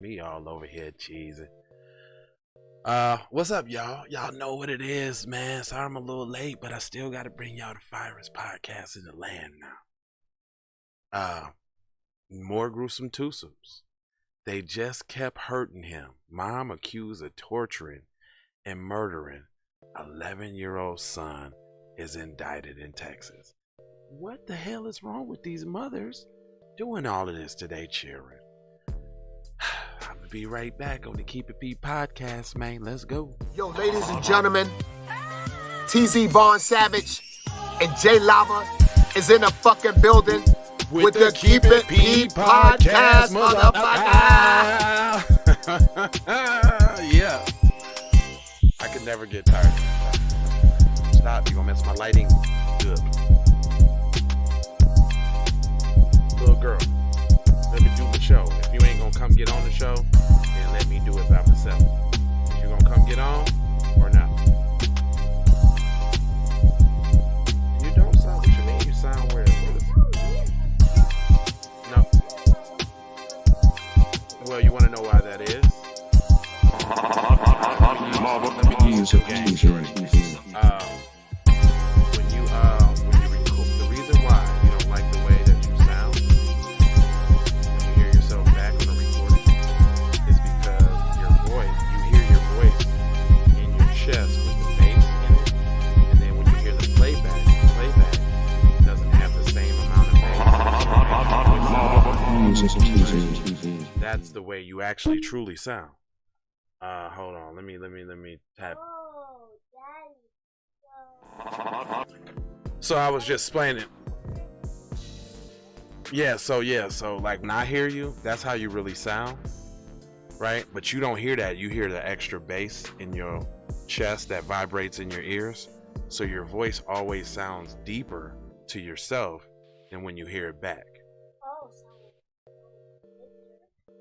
Me all over here cheesing. What's up, y'all? Y'all know what it is, man. Sorry I'm a little late, but I still gotta bring y'all the finest podcast in the land now. More gruesome twosomes. They just kept hurting him. Mom accused of torturing and murdering 11-year-old son is indicted in Texas. What the hell is wrong with these mothers doing all of this to their children? I'm gonna be right back on the Keep It P podcast, man. Let's go. Yo, ladies and gentlemen, TZ Vaughn Savage and Jay Lava is in the fucking building with the Keep It P podcast, motherfucker. Yeah. I could never get tired. Stop, you gonna mess my lighting. Good. Little girl, let me do the show. If you ain't gonna come get on the show, then let me do it by myself. You gonna come get on or not? You don't sound what you mean. You sound weird. No. Well, you want to know why that is? Let me give you some game. When you record, the reason why you don't like the way that you sound when you hear yourself back on the recording is because your voice, you hear your voice in your chest with the bass in it, and then when you hear the playback doesn't have the same amount of bass. That's the way you actually truly sound. Hold on, let me tap. So I was just explaining. So like when I hear you, that's how you really sound, right? But you don't hear that. You hear the extra bass in your chest that vibrates in your ears. So your voice always sounds deeper to yourself than when you hear it back.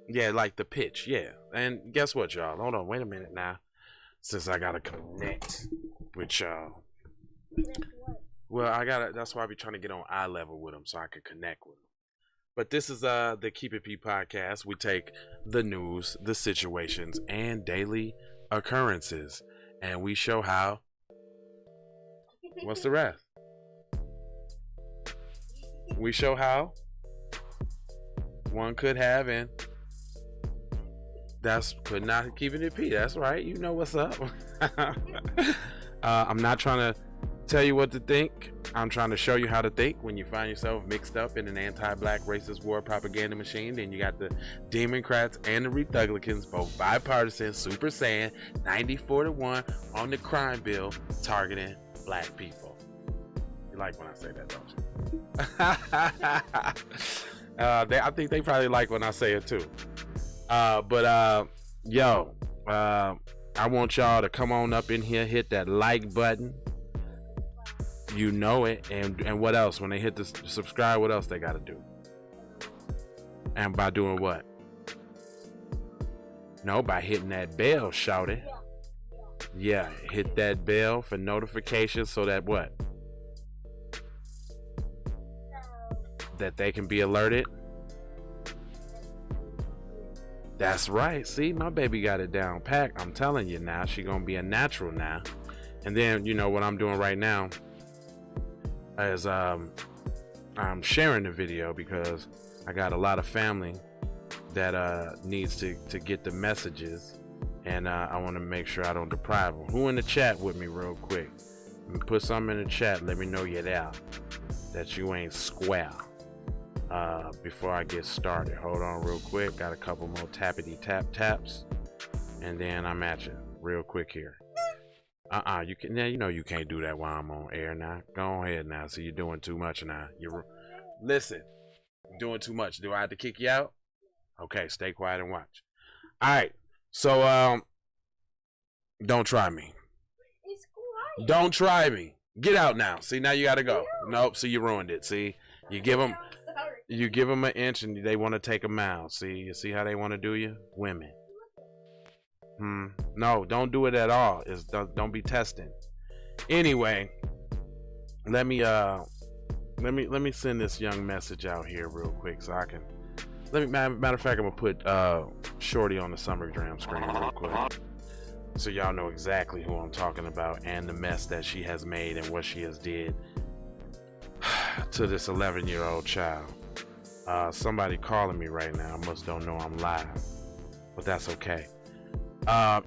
Yeah, like the pitch, yeah. And guess what, y'all? Hold on, wait a minute now. Since I gotta connect with y'all. Well, that's why I be trying to get on eye level with them so I can connect with them. But this is the Keep It P podcast. We take the news, the situations, and daily occurrences, and we show how. What's the rest? We show how one could have, and that's could not keeping it P. That's right. You know what's up. I'm not trying to tell you what to think. I'm trying to show you how to think. When you find yourself mixed up in an anti-black racist war propaganda machine, then you got the Democrats and the Republicans, both bipartisan, super saiyan, 94-1 on the crime bill targeting black people. You like when I say that, don't you? I think they probably like when I say it too. I want y'all to come on up in here, hit that like button. You know it. And what else? When they hit the subscribe, what else they got to do? And by doing what? No, by hitting that bell, shout it. Yeah, hit that bell for notifications so that what? That they can be alerted. That's right. See, my baby got it down pat. I'm telling you now, she gonna be a natural now. And then, you know what I'm doing right now is I'm sharing the video because I got a lot of family that needs to get the messages, and I want to make sure I don't deprive them. Who in the chat with me real quick? Put something in the chat. Let me know you're there, that you ain't square. Before I get started, hold on real quick. Got a couple more tappity taps, and then I'm at you real quick here. You can now. You know you can't do that while I'm on air now. Go ahead now. So you're doing too much now. Listen, doing too much. Do I have to kick you out? Okay, stay quiet and watch. All right. So don't try me. Don't try me. Get out now. See, now you gotta go. Nope. See, you ruined it. See, you give them an inch and they want to take a mile. See, you see how they want to do you? Women. No, don't do it at all. Don't be testing. Anyway, let me send this young message out here real quick so I can Matter of fact, I'm gonna put Shorty on the Summer Jam screen real quick, so y'all know exactly who I'm talking about and the mess that she has made and what she has did to this 11-year-old child. Somebody calling me right now. I must don't know I'm live, but that's okay.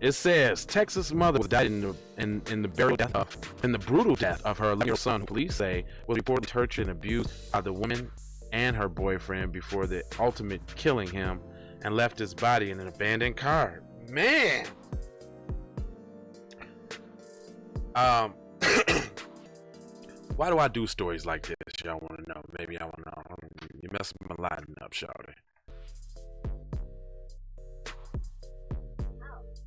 It says Texas mother was died in the brutal death of her 11-year-old son, who police say was reportedly tortured and abused by the woman and her boyfriend before the ultimate killing him and left his body in an abandoned car. Man. Why do I do stories like this? Y'all want to know? Maybe I want to know. You messing my lighting up, shawty.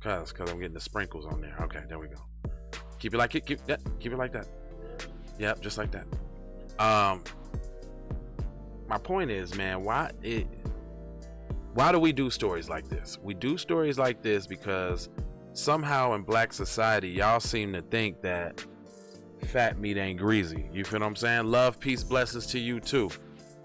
Cause I'm getting the sprinkles on there. Okay, there we go. Keep it like it. Keep it like that. Yep, just like that. My point is, man, why do we do stories like this? We do stories like this because somehow in black society, y'all seem to think that fat meat ain't greasy. You feel what I'm saying? Love, peace, blessings to you too.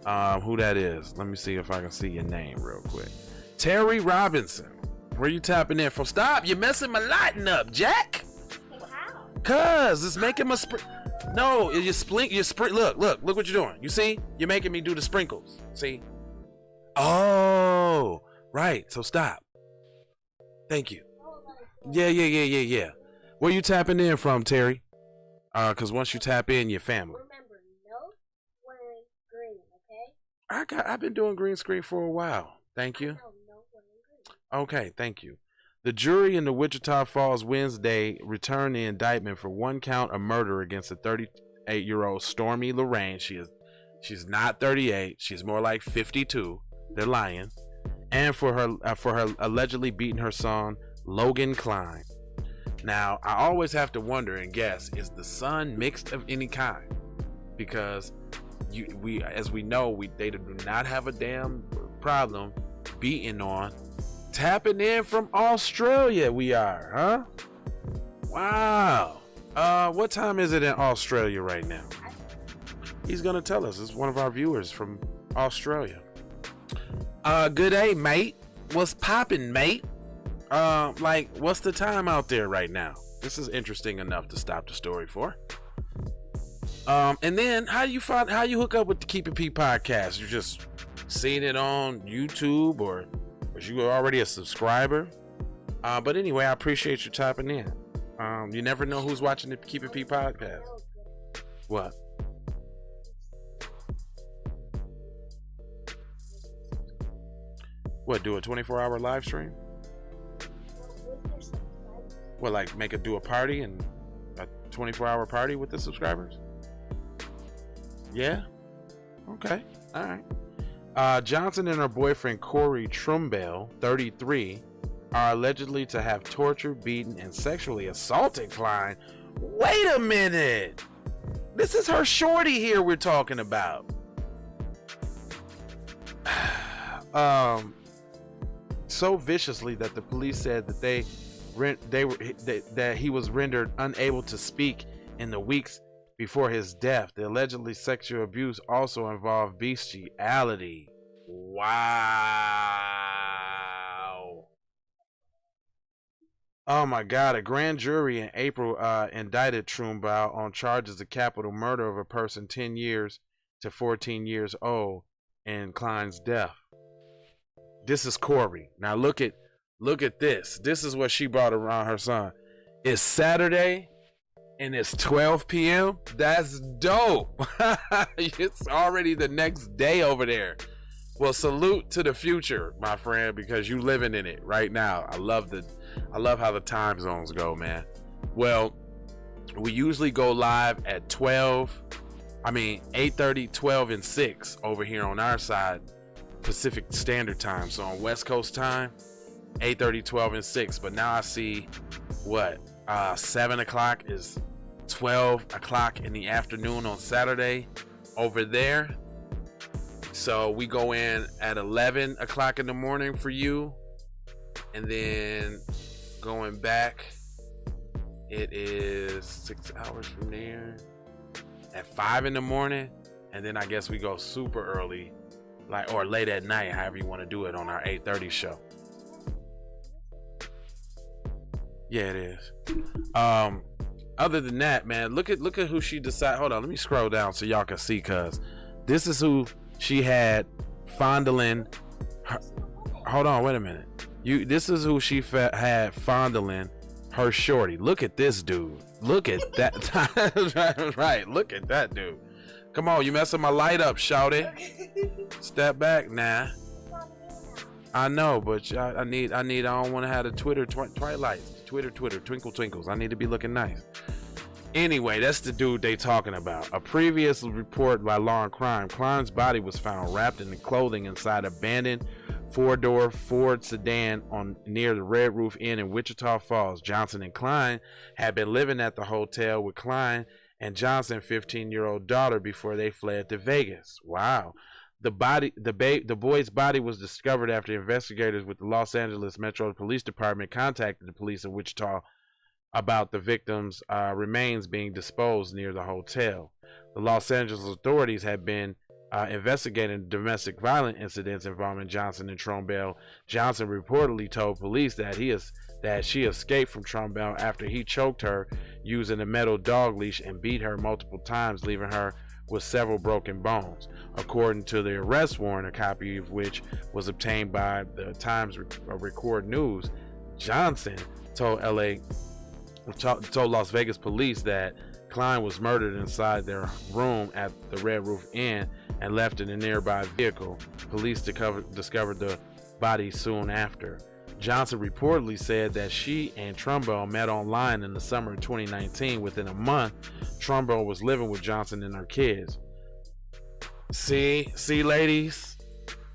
Who that is? Let me see if I can see your name real quick. Terry Robinson. Where you tapping in from? Stop! You're messing my lighting up, Jack. How? Cause it's making my No, you look what you're doing. You see? You're making me do the sprinkles. See? Oh, right. So stop. Thank you. Yeah. Where you tapping in from, Terry? Cause once you tap in, you're family. Remember, no wearing green, okay? I've been doing green screen for a while. Thank you. No wearing green. Okay, thank you. The jury in the Wichita Falls Wednesday returned the indictment for one count of murder against the 38-year-old Stormy Lorraine. She's not 38. She's more like 52. They're lying. And for her allegedly beating her son, Logan Klein. Now, I always have to wonder and guess, is the son mixed of any kind? Because as we know, they do not have a damn problem beating on. Tapping in from Australia, we are, huh? Wow. What time is it in Australia right now? He's gonna tell us. It's one of our viewers from Australia. Good day, mate. What's poppin', mate? What's the time out there right now? This is interesting enough to stop the story for. And then how you hook up with the Keep It P podcast? You just seen it on YouTube, or was you already a subscriber? But anyway, I appreciate you tapping in. You never know who's watching the Keep It P podcast. What? What, do a 24-hour live stream? What, like do a party and a 24-hour party with the subscribers? Yeah? Okay. All right. Johnson and her boyfriend Corey Trumbell, 33, are allegedly to have tortured, beaten, and sexually assaulted Klein. Wait a minute! This is her shorty here we're talking about. So viciously that the police said that that he was rendered unable to speak in the weeks before his death. The allegedly sexual abuse also involved bestiality. Wow. Oh my God. A grand jury in April indicted Trumbell on charges of capital murder of a person 10 years to 14 years old in Klein's death. This is Corey. Now look at this. This is what she brought around her son. It's Saturday and it's 12 p.m. That's dope. It's already the next day over there. Well, salute to the future, my friend, because you living in it right now. I love how the time zones go, man. Well, we usually go live at 8:30, 12, and 6 over here on our side, Pacific Standard Time. So on West Coast time, 8:30, 12, and 6. But now I see 7 o'clock is 12 o'clock in the afternoon on Saturday over there. So we go in at 11 o'clock in the morning for you, and then going back, it is 6 hours from there at 5 in the morning, and then I guess we go super early like, or late at night, however you want to do it, on our 8:30 show. Yeah, it is. Other than that, man, look at who she decided. Hold on, let me scroll down so y'all can see, cause this is who she had fondling her. Hold on, wait a minute. This is who she had fondling her shorty. Look at this dude. Look at that. Right, look at that dude. Come on, you messing my light up, shouty. Step back, nah. I know, but I don't want to have the Twitter twilight. Twitter, twinkle twinkles. I need to be looking nice. Anyway, that's the dude they talking about. A previous report by Law and Crime. Klein's body was found wrapped in the clothing inside abandoned four-door Ford sedan near the Red Roof Inn in Wichita Falls. Johnson and Klein had been living at the hotel with Klein and Johnson's 15-year-old daughter before they fled to Vegas. Wow. The boy's body was discovered after investigators with the Los Angeles Metro Police Department contacted the police in Wichita about the victim's remains being disposed near the hotel. The Los Angeles authorities had been investigating domestic violence incidents involving Johnson and Trumbull. Johnson reportedly told police that she escaped from Trumbull after he choked her using a metal dog leash and beat her multiple times, leaving her with several broken bones. According to the arrest warrant, a copy of which was obtained by the Times Record News, Johnson told Las Vegas police that Klein was murdered inside their room at the Red Roof Inn and left in a nearby vehicle. Police discovered the body soon after. Johnson reportedly said that she and Trumbull met online in the summer of 2019. Within a month, Trumbull was living with Johnson and her kids. See, ladies,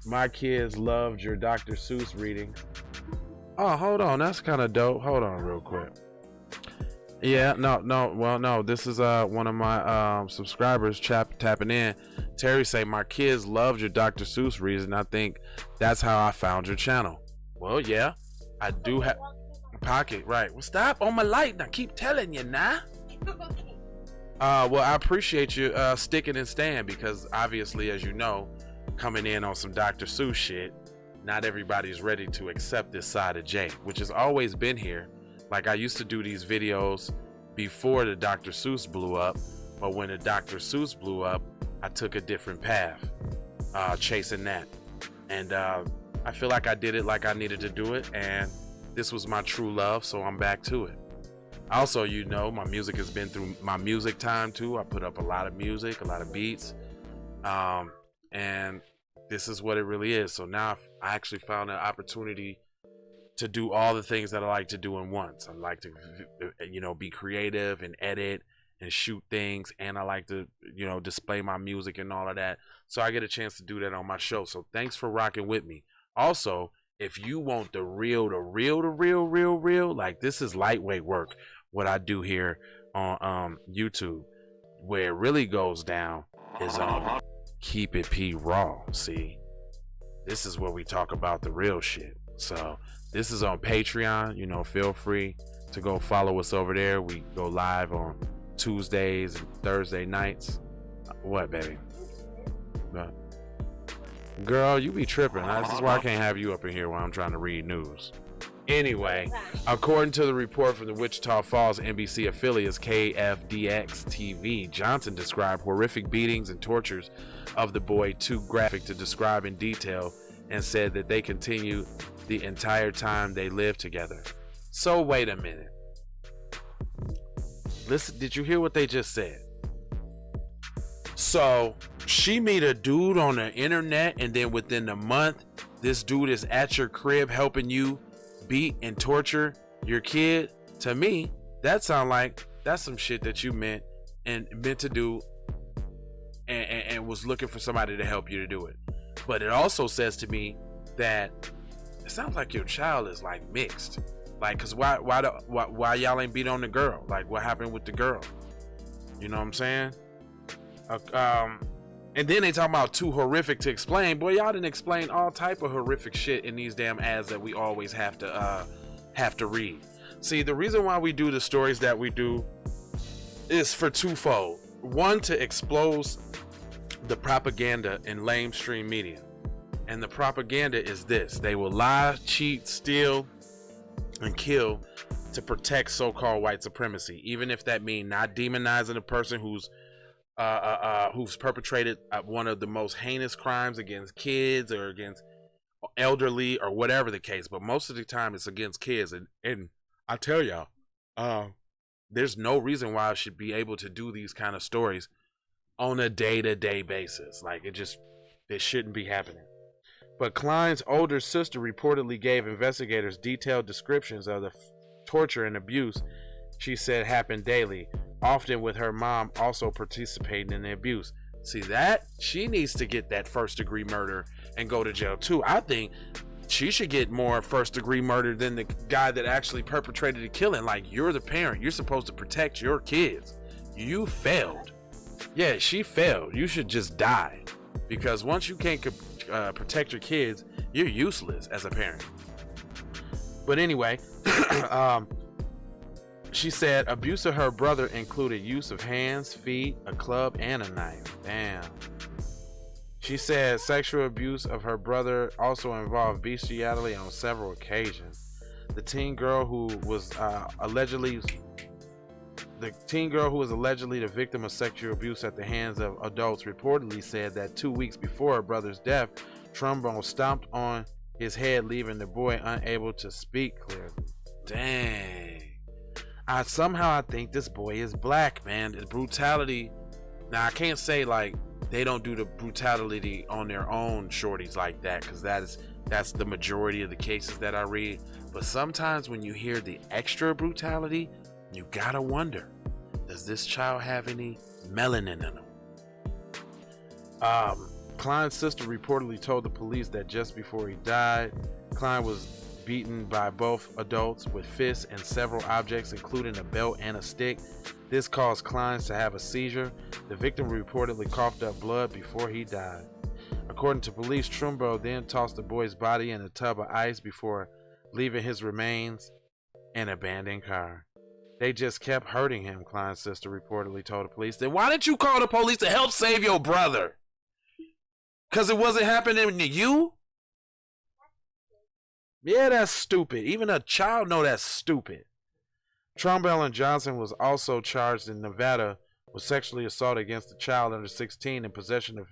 my kids loved your Dr. Seuss reading. Oh, hold on, that's kind of dope. Hold on real quick. Yeah, no, this is one of my subscribers tapping in. Terry say, my kids loved your Dr. Seuss reading. I think that's how I found your channel. Well, yeah, I do have pocket, right? Well, stop on my light now. Keep telling you now. Well, I appreciate you sticking and staying, because obviously, as you know, coming in on some Dr. Seuss shit, not everybody's ready to accept this side of Jay, which has always been here. Like, I used to do these videos before the Dr. Seuss blew up, but when the Dr. Seuss blew up, I took a different path, chasing that. And I feel like I did it like I needed to do it, and this was my true love, so I'm back to it. Also, you know, my music has been through my music time too. I put up a lot of music, a lot of beats, and this is what it really is. So now I actually found an opportunity to do all the things that I like to do in once. I like to, you know, be creative and edit and shoot things, and I like to, you know, display my music and all of that. So I get a chance to do that on my show. So thanks for rocking with me. Also, if you want the real, like, this is lightweight work, what I do here on YouTube. Where it really goes down is on Keep It P Raw. See, this is where we talk about the real shit. So this is on Patreon. You know, feel free to go follow us over there. We go live on Tuesdays and Thursday nights. What, baby? Girl, you be tripping. This is why I can't have you up in here while I'm trying to read news. Anyway, according to the report from the Wichita Falls NBC affiliates KFDX TV, Johnson described horrific beatings and tortures of the boy too graphic to describe in detail, and said that they continued the entire time they lived together. So wait a minute. Listen, did you hear what they just said? So she meet a dude on the internet, and then within a month, this dude is at your crib helping you beat and torture your kid. To me, that sound like that's some shit that you meant to do, and was looking for somebody to help you to do it. But it also says to me that it sounds like your child is like mixed. Like, cause why y'all ain't beat on the girl? Like, what happened with the girl? You know what I'm saying? And then they talk about too horrific to explain. Boy, y'all didn't explain all type of horrific shit in these damn ads that we always have to read. See, the reason why we do the stories that we do is for twofold. One, to expose the propaganda in lamestream media. And the propaganda is this: they will lie, cheat, steal, and kill to protect so-called white supremacy, even if that means not demonizing a person who's perpetrated one of the most heinous crimes against kids or against elderly or whatever the case. But most of the time it's against kids. And I tell y'all, there's no reason why I should be able to do these kind of stories on a day-to-day basis. Like, it shouldn't be happening. But Klein's older sister reportedly gave investigators detailed descriptions of the torture and abuse she said happened daily, often with her mom also participating in the abuse. See that? She needs to get that first-degree murder and go to jail too. I think she should get more first-degree murder than the guy that actually perpetrated the killing. Like, you're the parent. You're supposed to protect your kids. You failed. Yeah, she failed. You should just die. Because once you can't protect your kids, you're useless as a parent. But anyway, she said abuse of her brother included use of hands, feet, a club, and a knife. Damn. She said sexual abuse of her brother also involved bestiality on several occasions. The teen girl who was allegedly the victim of sexual abuse at the hands of adults reportedly said that 2 weeks before her brother's death, Trombone stomped on his head, leaving the boy unable to speak clearly. Dang. I think this boy is black, man. The brutality. Now, I can't say like they don't do the brutality on their own shorties like that, because that's the majority of the cases that I read. But sometimes when you hear the extra brutality, you gotta wonder, does this child have any melanin in him? Klein's sister reportedly told the police that just before he died, Klein was beaten by both adults with fists and several objects, including a belt and a stick. This caused Klein to have a seizure. The victim reportedly coughed up blood before he died. According to police, Trumbo then tossed the boy's body in a tub of ice before leaving his remains in an abandoned car. They just kept hurting him, Klein's sister reportedly told the police. Then why didn't you call the police to help save your brother? Because it wasn't happening to you? Yeah, that's stupid. Even a child know that's stupid. Trombell and Johnson was also charged in Nevada with sexually assault against a child under 16 and possession of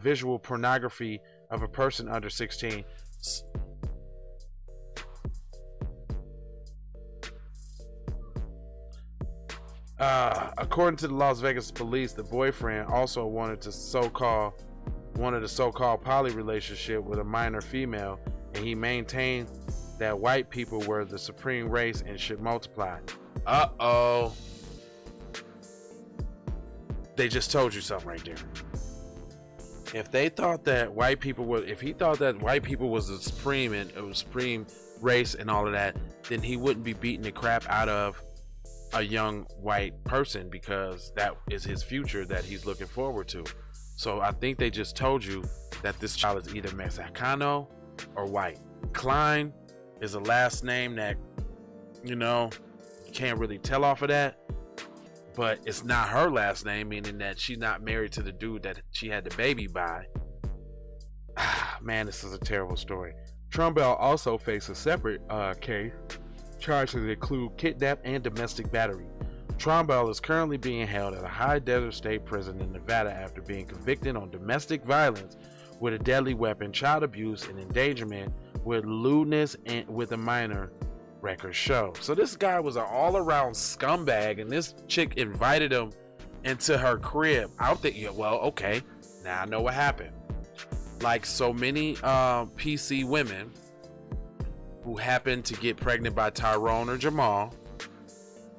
visual pornography of a person under 16. According to the Las Vegas police, the boyfriend also wanted the so-called poly relationship with a minor female, and he maintained that white people were the supreme race and should multiply. Uh-oh. They just told you something right there. If he thought that white people was the supreme and a supreme race and all of that, then he wouldn't be beating the crap out of a young white person, because that is his future that he's looking forward to. So I think they just told you that this child is either Mexicano or white. Klein is a last name that, you can't really tell off of that, but it's not her last name, meaning that she's not married to the dude that she had the baby by. Man, this is a terrible story. Trombell also faced a separate case. Charges include kidnap and domestic battery. Trombell is currently being held at a high desert state prison in Nevada after being convicted on domestic violence with a deadly weapon, child abuse, and endangerment with lewdness and with a minor, records show. So this guy was an all-around scumbag, and this chick invited him into her crib. Okay, now I know what happened. Like so many PC women who happened to get pregnant by Tyrone or Jamal,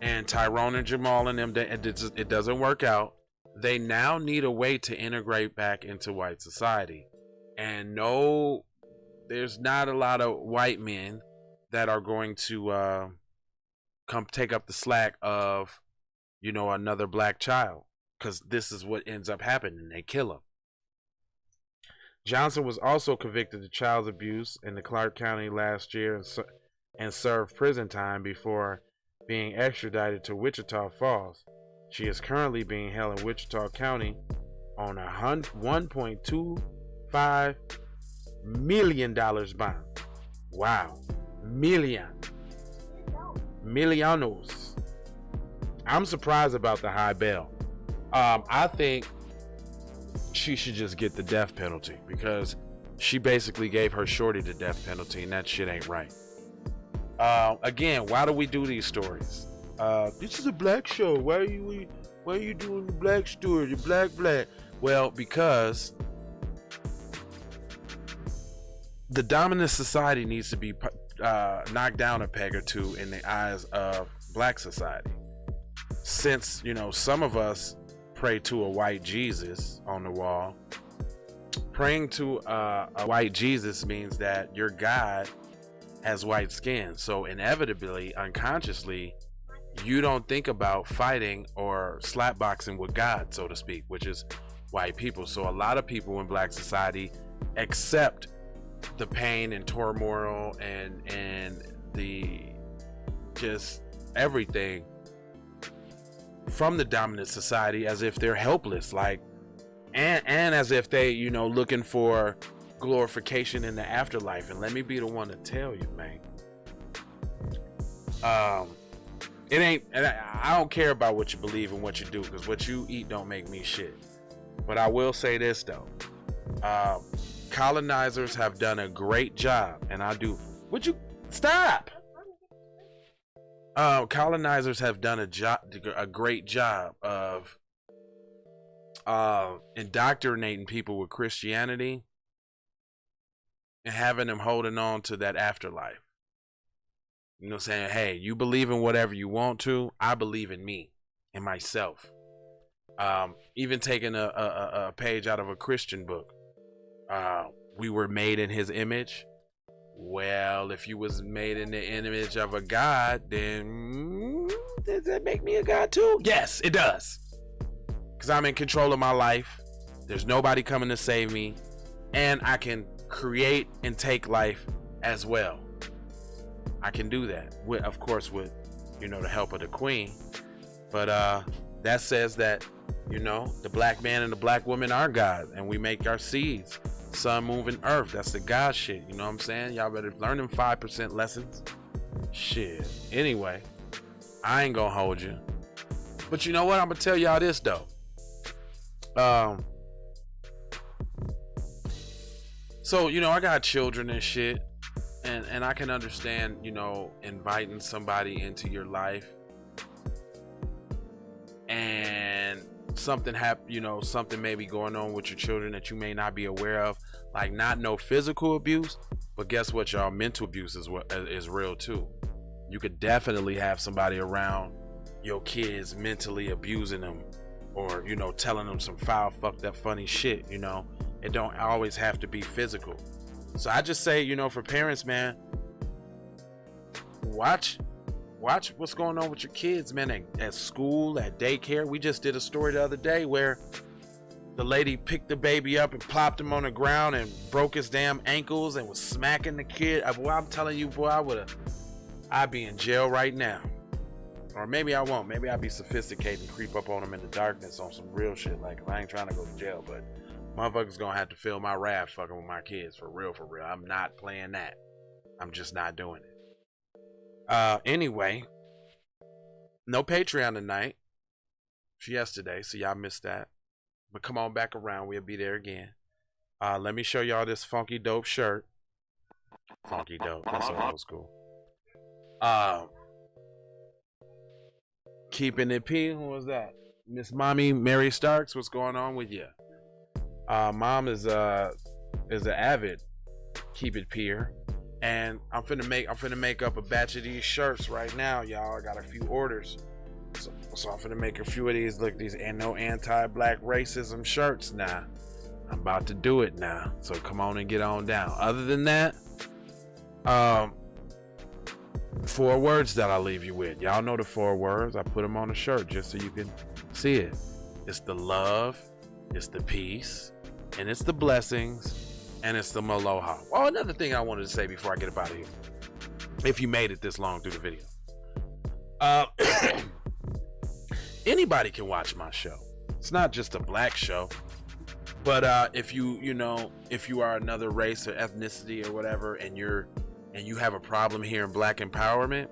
and Tyrone and Jamal and them, it doesn't work out. They now need a way to integrate back into white society. And no, there's not a lot of white men that are going to come take up the slack of, another black child, because this is what ends up happening. They kill him. Johnson was also convicted of child abuse in the Clark County last year and served prison time before being extradited to Wichita Falls. She is currently being held in Wichita County on a $1.25 $5 million bond. Wow. Millionos. I'm surprised about the high bail. I think she should just get the death penalty because she basically gave her shorty the death penalty, and that shit ain't right. Again, why do we do these stories? This is a black show. Why are you doing the black story? The black. Well, because the dominant society needs to be knocked down a peg or two in the eyes of black society. Since, some of us pray to a white Jesus on the wall, praying to a white Jesus means that your God has white skin. So inevitably, unconsciously, you don't think about fighting or slapboxing with God, so to speak, which is white people. So a lot of people in black society accept the pain and turmoil and the just everything from the dominant society as if they're helpless, and as if they, looking for glorification in the afterlife. And let me be the one to tell you, man, it ain't. I don't care about what you believe and what you do, because what you eat don't make me shit. But I will say this though, colonizers have done a great job, and I do. Would you stop? Colonizers have done a great job of indoctrinating people with Christianity and having them holding on to that afterlife. Saying, hey, you believe in whatever you want to. I believe in me and myself. Even taking a page out of a Christian book. We were made in his image. Well, if you was made in the image of a God, then does that make me a God too? Yes, it does. Because I'm in control of my life. There's nobody coming to save me. And I can create and take life as well. I can do that. Of course, with, the help of the queen. But that says that, the black man and the black woman are God. And we make our seeds. Sun, moon, and earth. That's the God shit. You know what I'm saying? Y'all better learn them 5% lessons. Shit. Anyway, I ain't gonna hold you. But you know what? I'm gonna tell y'all this though. So, I got children and shit. And I can understand, inviting somebody into your life. And something something may be going on with your children that you may not be aware of, like not no physical abuse, but guess what, y'all? Mental abuse is real too. You could definitely have somebody around your kids mentally abusing them, or telling them some foul, fucked up, funny shit. It don't always have to be physical. So I just say, for parents, man, watch what's going on with your kids, man, at school, at daycare. We just did a story the other day where the lady picked the baby up and plopped him on the ground and broke his damn ankles and was smacking the kid. Boy, I'm telling you, boy, I'd be in jail right now. Or maybe I won't. Maybe I'd be sophisticated and creep up on him in the darkness on some real shit. Like, I ain't trying to go to jail, but motherfuckers gonna have to feel my wrath fucking with my kids, for real. I'm not playing that. I'm just not doing it. Anyway, no Patreon tonight. Yesterday, so y'all missed that. But come on back around. We'll be there again. Let me show y'all this funky dope shirt. Funky dope. That's so old school. Keeping it P. Who was that? Miss Mommy Mary Starks. What's going on with you? Mom is an avid Keep It Peer. And I'm finna make up a batch of these shirts right now, y'all. I got a few orders. So I'm finna make a few of these. Look, these no anti-black racism shirts now. I'm about to do it now. So come on and get on down. Other than that, 4 words that I'll leave you with. Y'all know the 4 words. I put them on a shirt just so you can see it. It's the love, it's the peace, and it's the blessings, and it's the maloha. Oh, another thing I wanted to say before I get up out of here. If you made it this long through the video. Anybody can watch my show. It's not just a black show. But if you are another race or ethnicity or whatever, and you have a problem here in Black empowerment,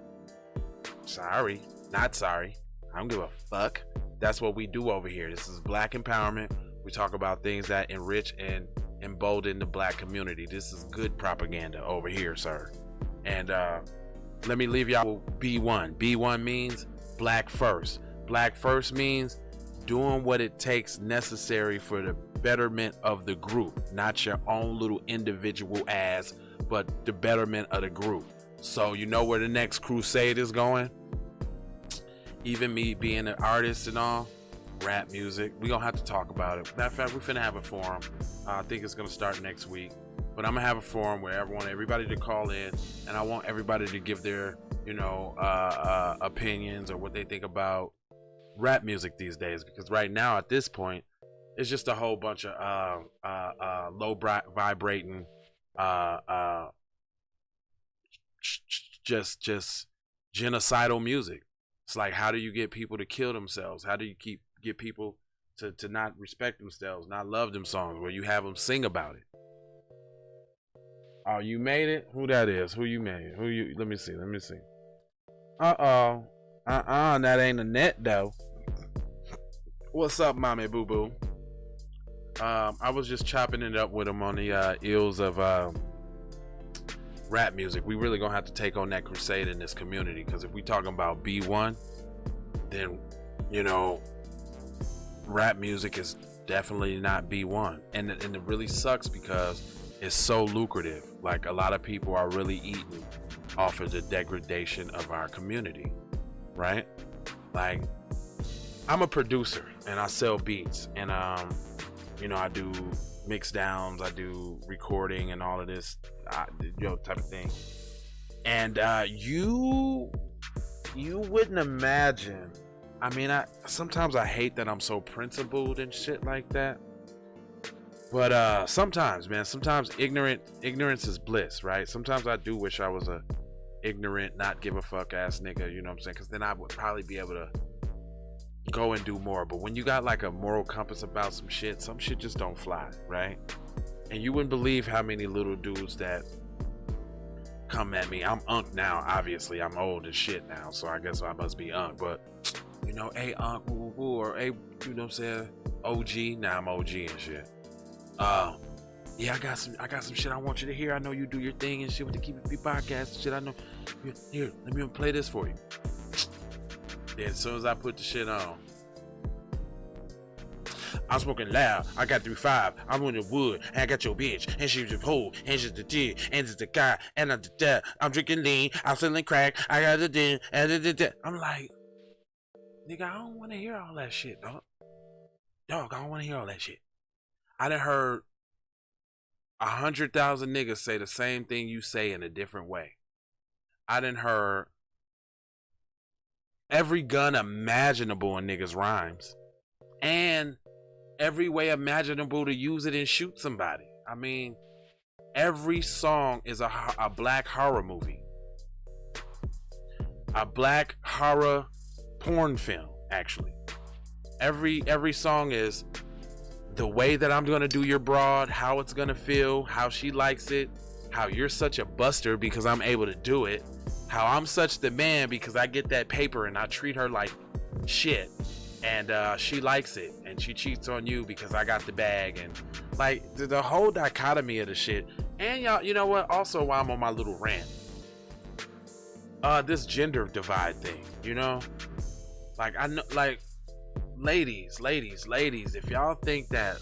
sorry, not sorry. I don't give a fuck. That's what we do over here. This is Black empowerment. We talk about things that enrich and embolden the Black community. This is good propaganda over here, sir. And let me leave y'all with B1. B1 means Black first. Black first means doing what it takes necessary for the betterment of the group, not your own little individual ass, but the betterment of the group. So you know where the next crusade is going? Even me being an artist and all, rap music, we gonna have to talk about it. Matter of fact, we're finna have a forum. I think it's gonna start next week, but I'm gonna have a forum where I want everybody to call in, and I want everybody to give their opinions or what they think about rap music these days, because right now at this point it's just a whole bunch of low vibrating just genocidal music. It's like, how do you get people to kill themselves? How do you get people to not respect themselves, not love them songs where you have them sing about it? Oh, you made it? Who that is? Who you made? Who you? Let me see. That ain't a net though. What's up, mommy boo boo? I was just chopping it up with him on the ills of rap music. We really gonna have to take on that crusade in this community, because if we talking about B1, then rap music is definitely not B1, and it really sucks because it's so lucrative. Like, a lot of people are really eating off of the degradation of our community, right? Like, I'm a producer and I sell beats, and I do mix downs, I do recording and all of this type of thing. And you wouldn't imagine. I mean, sometimes I hate that I'm so principled and shit like that. But sometimes, man, ignorance is bliss, right? Sometimes I do wish I was a ignorant, not give a fuck ass nigga, you know what I'm saying? Because then I would probably be able to go and do more. But when you got like a moral compass about some shit just don't fly, right? And you wouldn't believe how many little dudes that come at me. I'm unk now, obviously. I'm old as shit now, so I guess I must be unk. But hey unk, woo woo, or hey, you know what I'm saying, OG. Now I'm OG and shit. Yeah, I got some shit I want you to hear. I know you do your thing and shit with the Keep It P podcast and shit. I know. Here, let me play this for you. Then as soon as I put the shit on, I'm smoking loud. I got 3-5. I'm in the wood. And I got your bitch. And she's a pole. And she's the dick. And it's the guy. And I'm the death. I'm drinking lean. I'm selling crack. I got the din. And the. I'm like, nigga, I don't want to hear all that shit, dog. I don't want to hear all that shit. I done heard 100,000 niggas say the same thing you say in a different way. I done heard every gun imaginable in niggas' rhymes, and every way imaginable to use it and shoot somebody. I mean, every song is a black horror movie, a black horror porn film. Actually, every song is the way that I'm gonna do your broad, how it's gonna feel, how she likes it, how you're such a buster because I'm able to do it, how I'm such the man because I get that paper and I treat her like shit, and she likes it, and she cheats on you because I got the bag, and like the whole dichotomy of the shit. And y'all, you know what? Also, while I'm on my little rant, this gender divide thing, like I know, like. Ladies, if y'all think that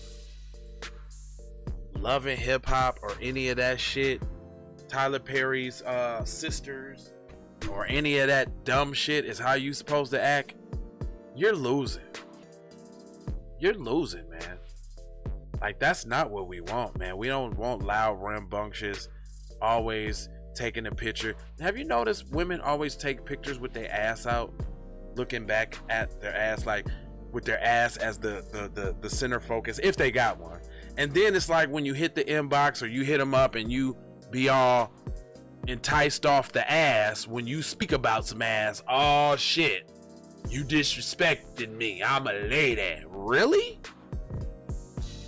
Love and Hip Hop or any of that shit, Tyler Perry's sisters, or any of that dumb shit is how you supposed to act, you're losing. You're losing, man. Like, that's not what we want, man. We don't want loud, rambunctious, always taking a picture. Have you noticed women always take pictures with their ass out, looking back at their ass, like with their ass as the center focus, if they got one. And then it's like when you hit the inbox or you hit them up and you be all enticed off the ass when you speak about some ass. Oh shit, you disrespected me, I'm a lady. Really?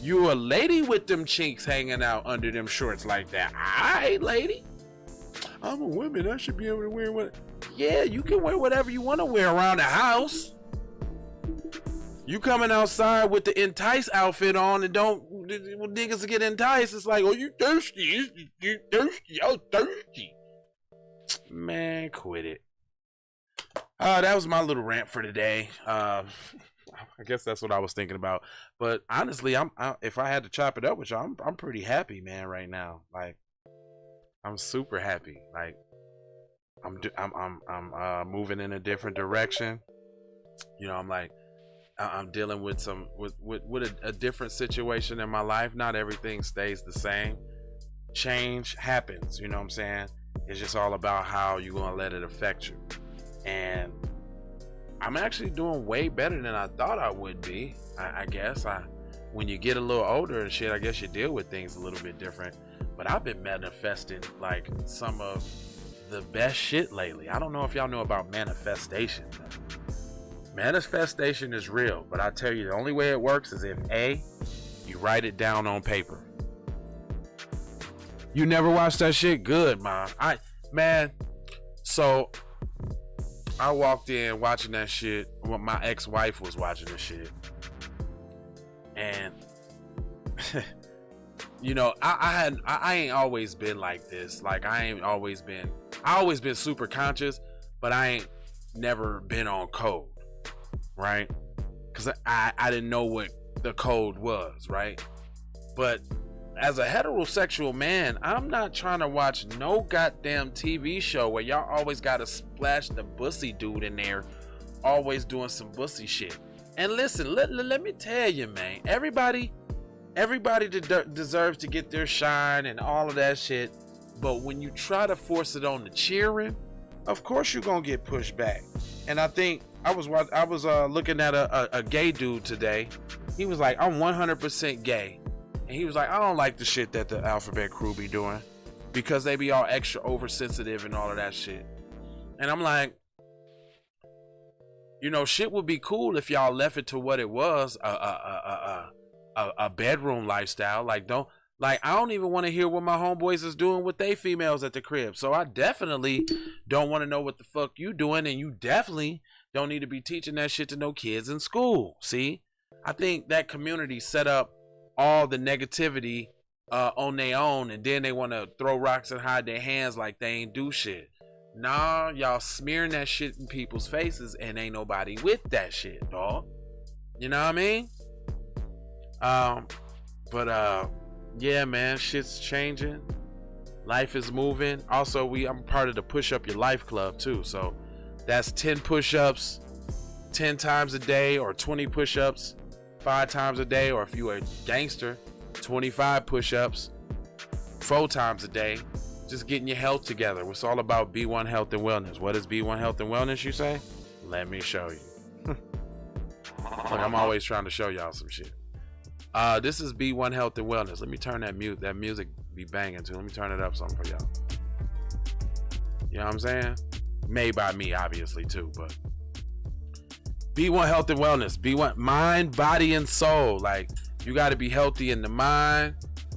You a lady with them cheeks hanging out under them shorts like that. Alright, lady. I'm a woman. I should be able to wear what? Yeah, you can wear whatever you want to wear around the house. You coming outside with the entice outfit on and don't when niggas get enticed. It's like, oh, you thirsty? You thirsty? Oh, thirsty. Man, quit it. That was my little rant for today. I guess that's what I was thinking about. But honestly, if I had to chop it up with you, I'm pretty happy, man, right now. Like, I'm super happy. Like, I'm moving in a different direction. You know, I'm dealing with a different situation in my life. Not everything stays the same. Change happens, you know what I'm saying? It's just all about how you're gonna let it affect you. And I'm actually doing way better than I thought I would be. I guess when you get a little older and shit, I guess you deal with things a little bit different. But I've been manifesting like some of the best shit lately. I don't know if y'all know about manifestation. Manifestation is real, but I tell you, the only way it works is if A, you write it down on paper. You never watched that shit? Good, man. So I walked in watching that shit when my ex-wife was watching the shit. And you know, I ain't always been like this. Like, I always been super conscious, but I ain't never been on code, right? Because I didn't know what the code was, right? But as a heterosexual man, I'm not trying to watch no goddamn TV show where y'all always gotta splash the bussy dude in there, always doing some bussy shit. And listen, let me tell you, man, everybody deserves to get their shine and all of that shit. But when you try to force it on the cheering, of course you're gonna get pushed back. And I think I was looking at a gay dude today. He was like, I'm 100% gay. And he was like, I don't like the shit that the alphabet crew be doing because they be all extra oversensitive and all of that shit. And I'm like, you know, shit would be cool if y'all left it to what it was, a bedroom lifestyle. Like, I don't even want to hear what my homeboys is doing with they females at the crib. So I definitely don't want to know what the fuck you doing, and you definitely don't need to be teaching that shit to no kids in school. See, I think that community set up all the negativity on their own, and then they want to throw rocks and hide their hands like they ain't do shit. Nah, y'all smearing that shit in people's faces, and ain't nobody with that shit, dog. You know what I mean? Yeah, man, shit's changing. Life is moving. Also, I'm part of the Push Up Your Life Club too. So that's 10 push-ups 10 times a day, or 20 push-ups 5 times a day, or if you a gangster, 25 push-ups 4 times a day. Just getting your health together. It's all about B1 Health and Wellness. What is B1 Health and Wellness, you say? Let me show you. Like, I'm always trying to show y'all some shit. This is B1 Health and Wellness. Let me turn that music be banging too. Let me turn it up some for y'all. You know what I'm saying? Made by me, obviously, too, but B1 Health and Wellness. B1 mind, body, and soul. Like, you got to be healthy in the mind.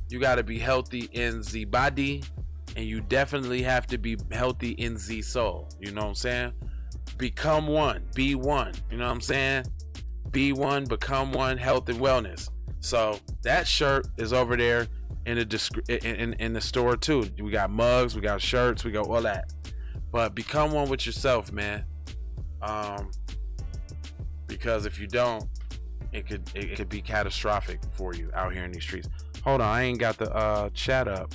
You got to be healthy in the body. And you definitely have to be healthy in the soul. You know what I'm saying? Become one. Be one. You know what I'm saying? Be one, become one, health and wellness. So that shirt is over there in the store too. We got mugs, we got shirts, we got all that. But become one with yourself, man. Because if you don't, it could be catastrophic for you out here in these streets. Hold on, I ain't got the chat up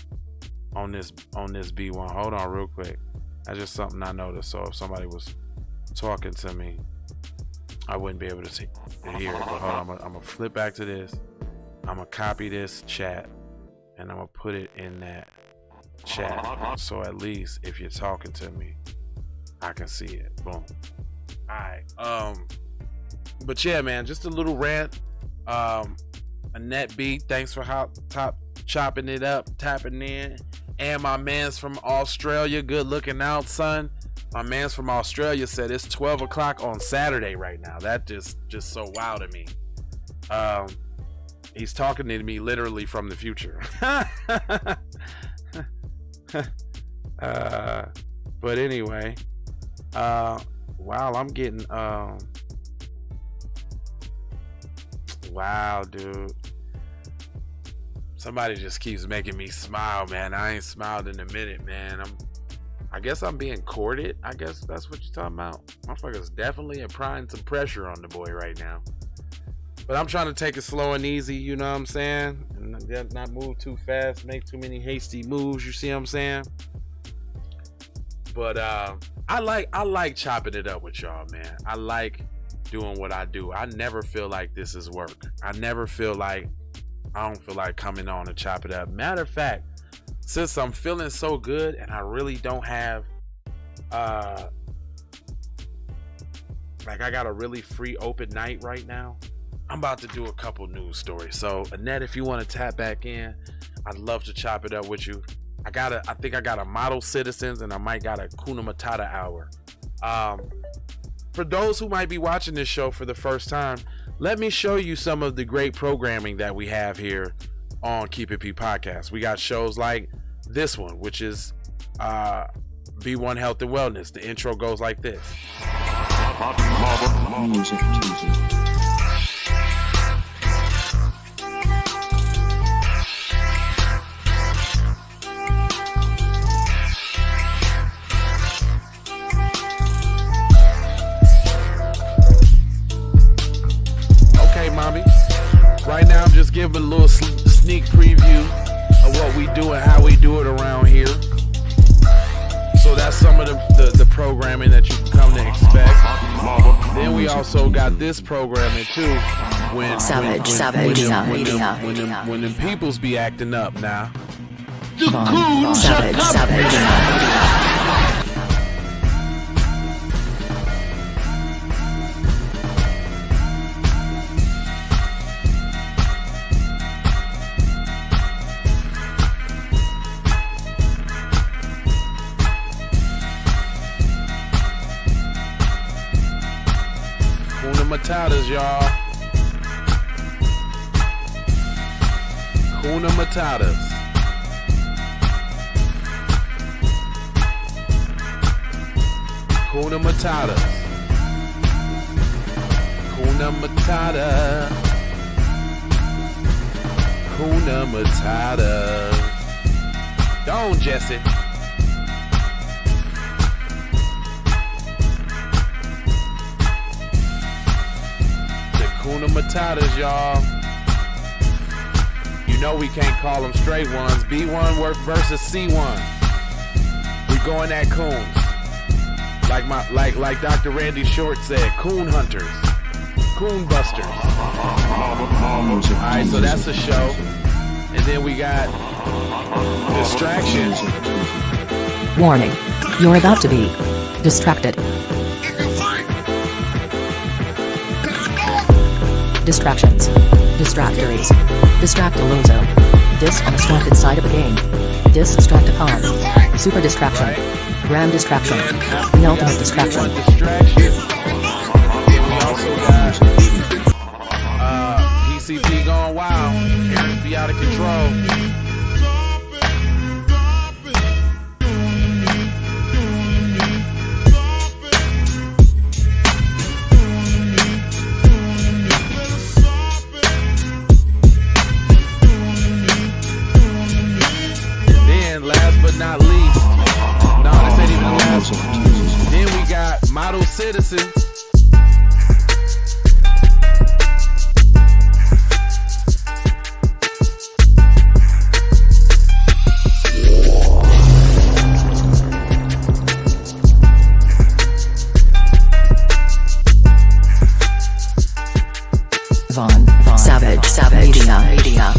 on this B1. Hold on real quick. That's just something I noticed. So if somebody was talking to me, I wouldn't be able to hear it. But hold on, I'm gonna flip back to this. I'm gonna copy this chat and I'm gonna put it in that chat. So at least if you're talking to me, I can see it. Boom. Alright. But yeah, man, just a little rant. Annette B, thanks for chopping it up, tapping in. And my man's from Australia, good looking out, son. My man's from Australia said it's 12 o'clock on Saturday right now. That just so wild to me. He's talking to me literally from the future. But anyway, wow, I'm getting wow, dude. Somebody just keeps making me smile, man. I ain't smiled in a minute, man. I guess I'm being courted. I guess that's what you're talking about. Motherfuckers definitely applying some pressure on the boy right now. But I'm trying to take it slow and easy, you know what I'm saying? And not move too fast, make too many hasty moves, you see what I'm saying? But I like chopping it up with y'all, man. I like doing what I do. I never feel like this is work. I don't feel like coming on to chop it up. Matter of fact, since I'm feeling so good and I really don't have like I got a really free open night right now, I'm about to do a couple news stories. So Annette, if you want to tap back in, I'd love to chop it up with you. I think I got a Model Citizens and I might got a Kuna Matata hour. For those who might be watching this show for the first time, let me show you some of the great programming that we have here on Keep It P Podcast. We got shows like this one, which is B1 Health and Wellness. The intro goes like this. Music Tuesday. Mommy, right now I'm just giving a little sneak preview of what we do and how we do it around here. So that's some of the programming that you can come to expect. Then we also got this programming too when the peoples be acting up now. Matatas, y'all. Kuna Matatas. Kuna Matatas. Kuna Matata. Kuna Matata. Don't, Jesse. Kuna Matatas, y'all. You know we can't call them straight ones. B1 versus C1. We going at coons. Like Dr. Randy Short said, coon hunters. Coon busters. Alright, so that's the show. And then we got distractions. Warning. You're about to be distracted. Distractions. Distractories. Distractalozo. Dis on the swanted side of the game. Distracticon. Super distraction. Grand distraction. The ultimate distraction. We also got PCP going wild. Parents be out of control. Not least, no, this ain't even the last one. Then we got Model Citizens. Von Savage Media.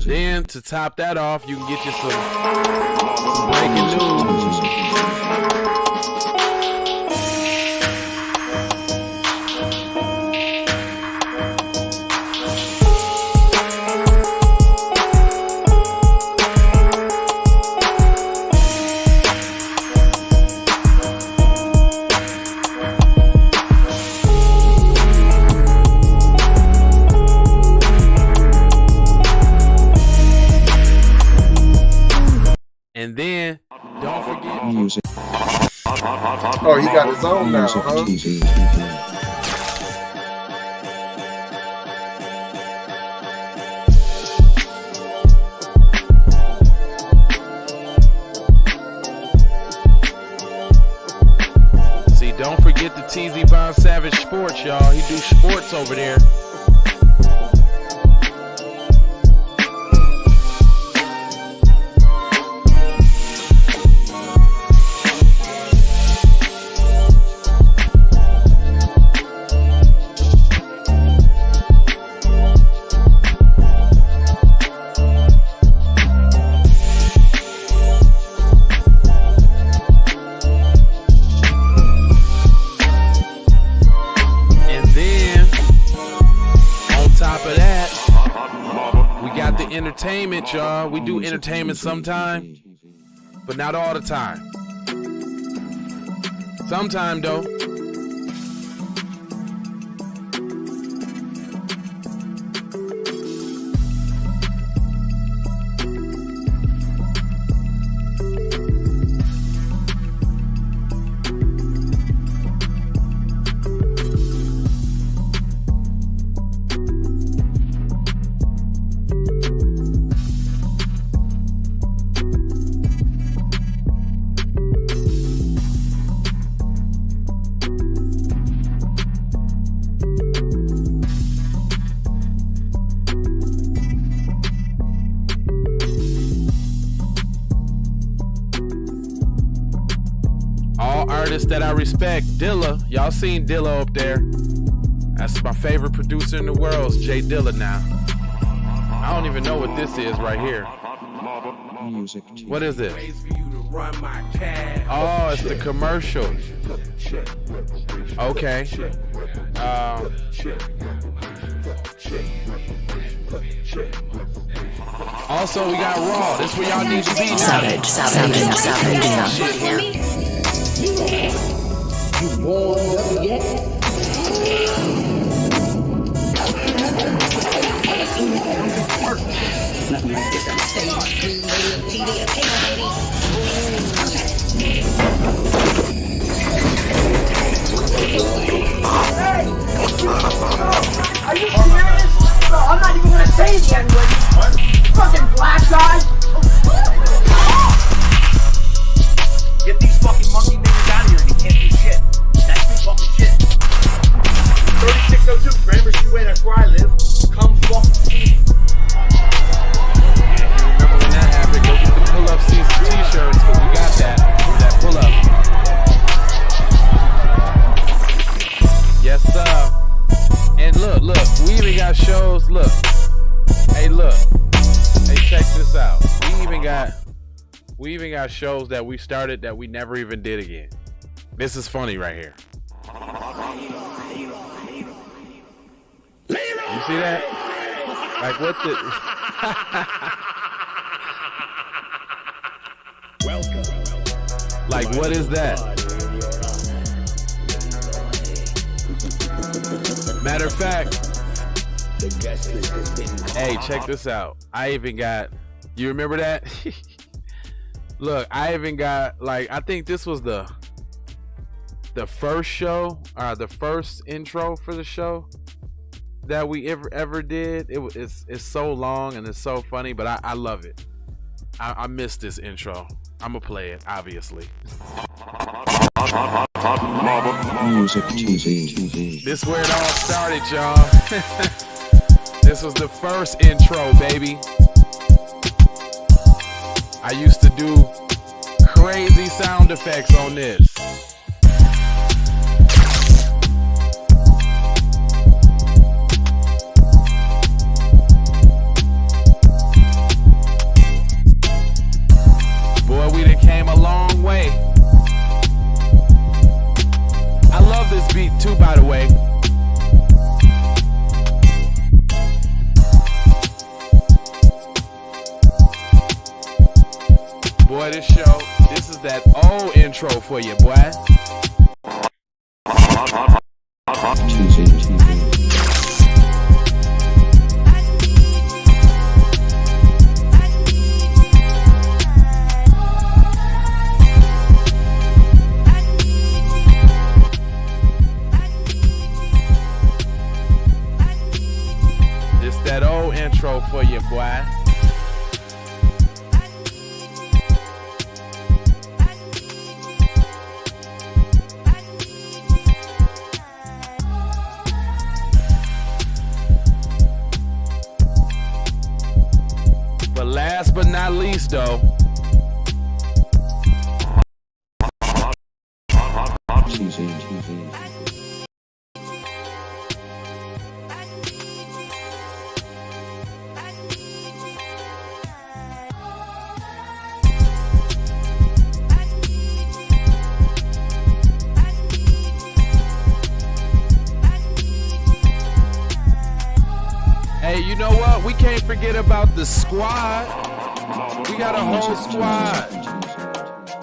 Then to top that off, you can get you some breaking news. Oh, he got his own now, huh? See, don't forget the TZ Von Savage Sports, y'all. He do sports over there. Entertainment, y'all. We do entertainment sometime, but not all the time. Sometime, though. That I respect. Dilla, y'all seen Dilla up there. That's my favorite producer in the world, is Jay Dilla now. I don't even know what this is right here. What is it? Oh, it's the commercial. Okay. Also, we got Raw. This is where y'all need to be now. Savage. You warmed up yet? Nothing like this on stage. Green lady, TV, a cable lady. Are you serious? Bro, I'm not even gonna say the N-word. What? Fucking black guy. Get these fucking monkey niggas out of here and you can't do shit. That's me fucking shit. 3602 Gramercy Way, that's where I live. Come fucking see me. Yeah, you remember when that happened? Go get the pull-up t-shirts, because we got that pull-up. Yes, sir. And look, we even got shows, look. Hey, look. Hey, check this out. We even got shows that we started that we never even did again. This is funny right here. You see that? Like what the... Like what is that? Matter of fact, hey, check this out. I even got... You remember that? Look, I even got, like, I think this was the first show, the first intro for the show that we ever did. It's so long and it's so funny, but I love it. I miss this intro. I'm gonna play it, obviously. Music TV. This is where it all started, y'all. This was the first intro, baby. I used to do crazy sound effects on this. Boy, we done came a long way. I love this beat too, by the way. Boy, this is that old intro for you, boy. boy. But last but not least, though, hey, you know what? We can't forget about the squad. We got a whole squad.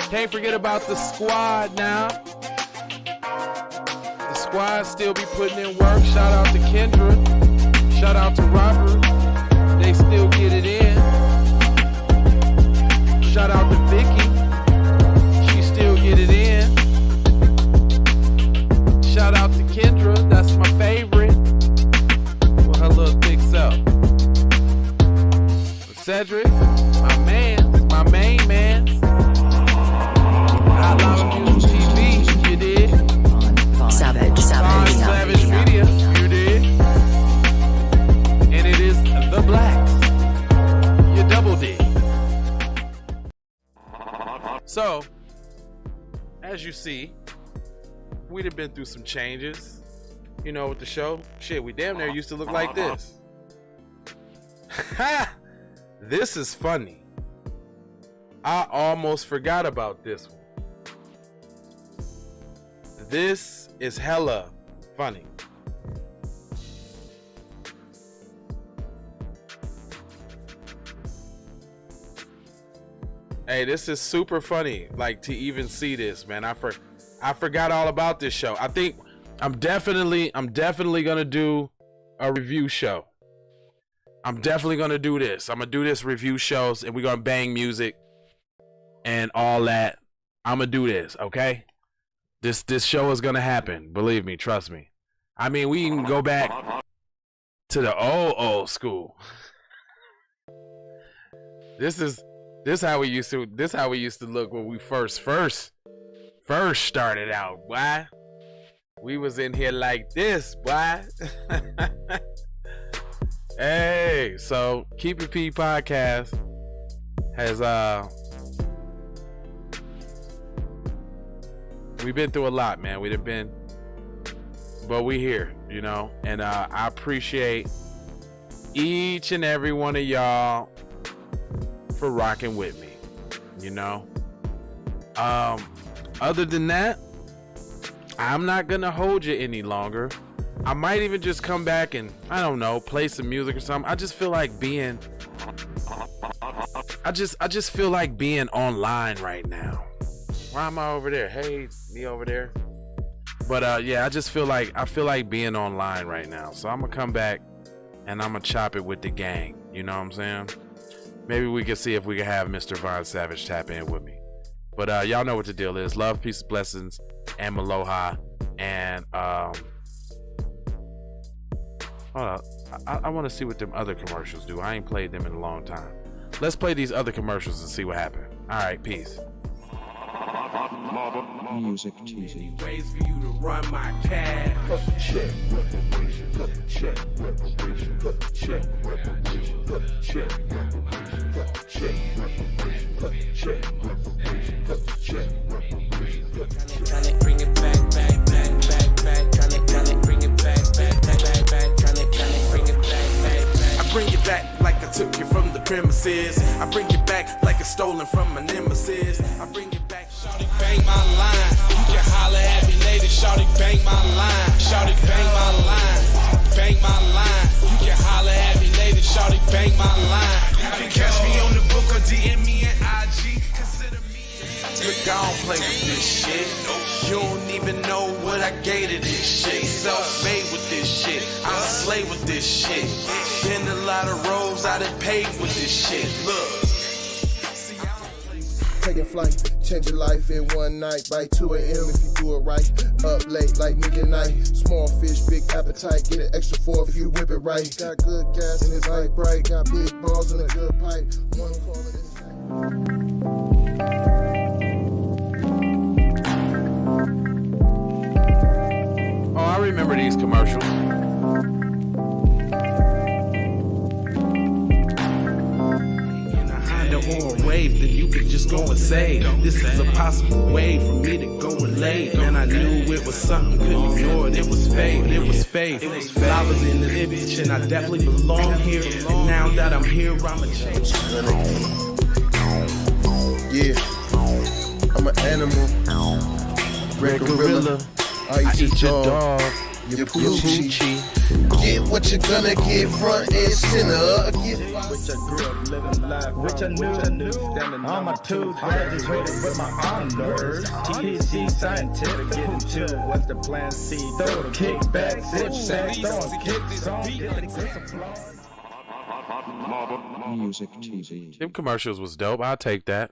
Can't forget about the squad now. The squad still be putting in work. Shout out to Kendra. Shout out to Robert. They still get it in. Shout out to Vicky. She still get it in. Shout out to Kendra. That's my favorite. With her little thick self. Cedric, my man, my main man. I love Music TV, you did. Savage Media, you did. And it is the Blacks. You double did. So, as you see, we'd have been through some changes. You know, with the show. Shit, we damn near used to look like this. Ha! This is funny. I almost forgot about this one. This is hella funny. Hey, this is super funny. Like, to even see this, man. I forgot all about this show. I think I'm definitely gonna do a review show. I'm definitely gonna do this. I'm gonna do this review shows, and we're gonna bang music and all that. I'm gonna do this, okay? This show is gonna happen. Believe me, trust me. I mean, we can go back to the old school. This how we used to look when we first started out, boy. We was in here like this, boy. Hey, so Keep It P podcast has we've been through a lot, man. But we here, you know, and I appreciate each and every one of y'all for rocking with me, you know. Other than that, I'm not gonna hold you any longer. I might even just come back and, I don't know, play some music or something. I just feel like being online right now. Why am I over there? Hey, me over there. But yeah, I feel like being online right now. So I'm gonna come back and I'm gonna chop it with the gang. You know what I'm saying? Maybe we can see if we can have Mr. Von Savage tap in with me. But y'all know what the deal is. Love, peace, blessings, and aloha. And hold up. I want to see what them other commercials do. I ain't played them in a long time. Let's play these other commercials and see what happened. All right, peace. Music TV. Ways for you to run my cash. Check reparation. Check reparation. Check reparation. Check reparation. Check reparation. Check reparation. Check reparation. Trying to bring it back. Trying to bring it back. Trying to bring it back. I bring it back like I took you from the premises. I bring it back like it's stolen from my nemesis. I bring it back. Shawty bang my line. You can holler at me later. Shawty bang my line. Shawty bang my line. Bang my line. You can holler at me later. Shawty bang my line. You can catch me on the book or DM me at IG. Consider me. Look, I don't play with this shit. You don't even know what I gave to this shit. Self-made with this shit. I slay with this shit. Been a lot of roads I done paved with this shit. Look. Taking flight, Change your life in one night by 2 a.m. if you do it right. Up late like nigga night. Small fish, big appetite. Get an extra 4 if you whip it right. Got good gas and it's light bright. Got big balls and a good pipe. One call it inside. Oh, I remember these commercials. Or a wave that you could just go and say, this is a possible way for me to go and lay. And I knew it was something, couldn't ignore it. It was fate, it was faith. I was in the image and I definitely belong here. And now that I'm here, I'm a change. Yeah, I'm an animal. Red gorilla. I eat your dog. Your poochie. Get what you're gonna get, front and center. Which I grew up living life, which I knew. Standing on my toes, graduated with my honors. TC scientific, getting to what's the plan? C, throw kick back, sit back, throwing kicks on. Music TV. Them commercials was dope. I'll take that.